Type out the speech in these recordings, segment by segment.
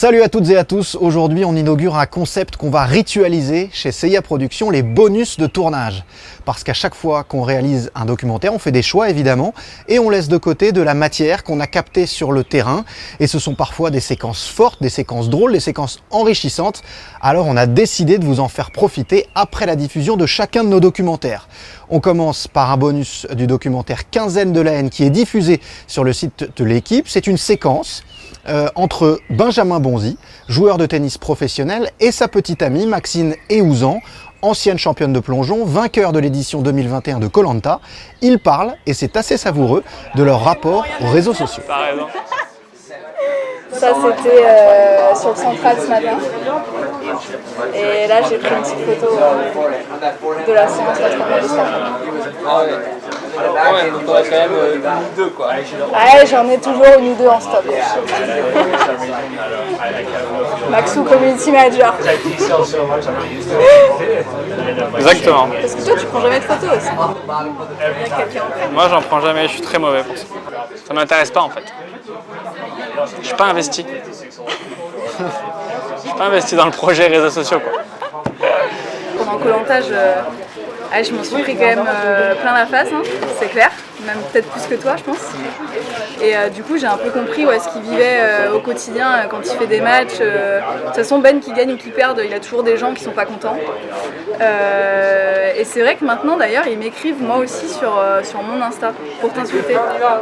Salut à toutes et à tous, aujourd'hui on inaugure un concept qu'on va ritualiser chez Seiya Productions, les bonus de tournage. Parce qu'à chaque fois qu'on réalise un documentaire, on fait des choix évidemment, et on laisse de côté de la matière qu'on a captée sur le terrain. Et ce sont parfois des séquences fortes, des séquences drôles, des séquences enrichissantes. Alors on a décidé de vous en faire profiter après la diffusion de chacun de nos documentaires. On commence par un bonus du documentaire Quinzaine de la haine qui est diffusé sur le site de l'équipe. C'est une séquence entre Benjamin Bonzi, joueur de tennis professionnel, et sa petite amie Maxine Eouzan, ancienne championne de plongeon, vainqueur de l'édition 2021 de Koh-Lanta. Ils parlent, et c'est assez savoureux, de leur rapport aux réseaux sociaux. Ça c'était sur le central ce matin. Et là j'ai pris une petite photo de la séance Ouais, donc on a quand même deux quoi. Ouais, j'en ai toujours une ou deux en stock. Maxou Community Manager. Exactement. Parce que toi tu prends jamais de photos aussi. Il y a quelqu'un. Moi j'en prends jamais, je suis très mauvais pour ça. Ça m'intéresse pas en fait. Je suis pas investi. Je suis pas investi dans le projet réseaux sociaux quoi. Pendant Koh-Lanta, je m'en suis pris quand même plein la face, hein, c'est clair, même peut-être plus que toi je pense. Et du coup j'ai un peu compris ce qu'il vivait au quotidien quand il fait des matchs. De toute façon Ben qui gagne ou qui perde, il y a toujours des gens qui sont pas contents. Et c'est vrai que maintenant d'ailleurs ils m'écrivent moi aussi sur mon Insta pour t'insulter.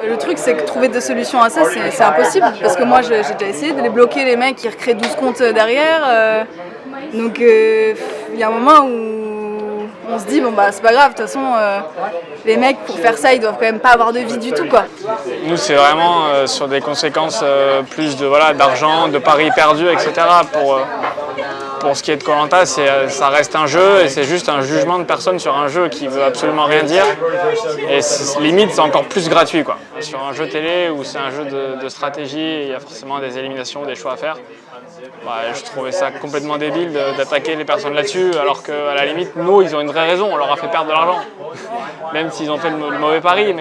Le truc c'est que trouver des solutions à ça c'est impossible parce que moi j'ai déjà essayé de les bloquer les mecs qui recréent 12 comptes derrière. Donc il y a un moment où on se dit bon bah c'est pas grave, de toute façon les mecs pour faire ça ils doivent quand même pas avoir de vie du tout quoi. Nous c'est vraiment sur des conséquences plus de d'argent, de paris perdus, etc. Pour ce qui est de Koh-Lanta, ça reste un jeu et c'est juste un jugement de personne sur un jeu qui veut absolument rien dire. Et limite c'est encore plus gratuit quoi. Sur un jeu télé où c'est un jeu de stratégie, il y a forcément des éliminations, des choix à faire. Je trouvais ça complètement débile d'attaquer les personnes là-dessus, alors qu'à la limite, nous, ils ont une vraie raison, on leur a fait perdre de l'argent. Même s'ils ont fait le mauvais pari,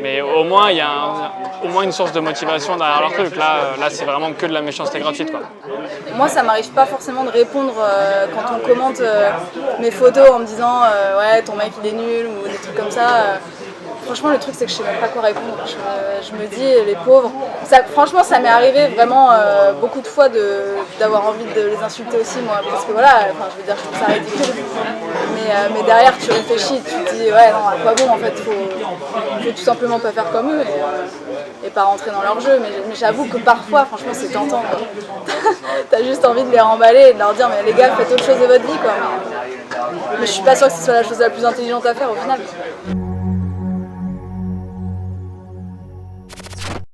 mais au moins, il y a au moins une source de motivation derrière leur truc. Là c'est vraiment que de la méchanceté gratuite, quoi. Moi, ça m'arrive pas forcément de répondre quand on commente mes photos en me disant ouais, ton mec il est nul ou des trucs comme ça. Franchement, le truc, c'est que je sais même pas quoi répondre. Je me dis, les pauvres. Franchement, ça m'est arrivé vraiment beaucoup de fois d'avoir envie de les insulter aussi, moi. Parce que voilà, je veux dire, je trouve ça ridicule. Mais derrière, tu réfléchis, tu te dis, ouais, non, à quoi bon, en fait, faut tout simplement pas faire comme eux et pas rentrer dans leur jeu. Mais j'avoue que parfois, franchement, c'est tentant. T'as juste envie de les remballer et de leur dire, mais les gars, faites autre chose de votre vie, quoi. Mais je suis pas sûre que ce soit la chose la plus intelligente à faire au final.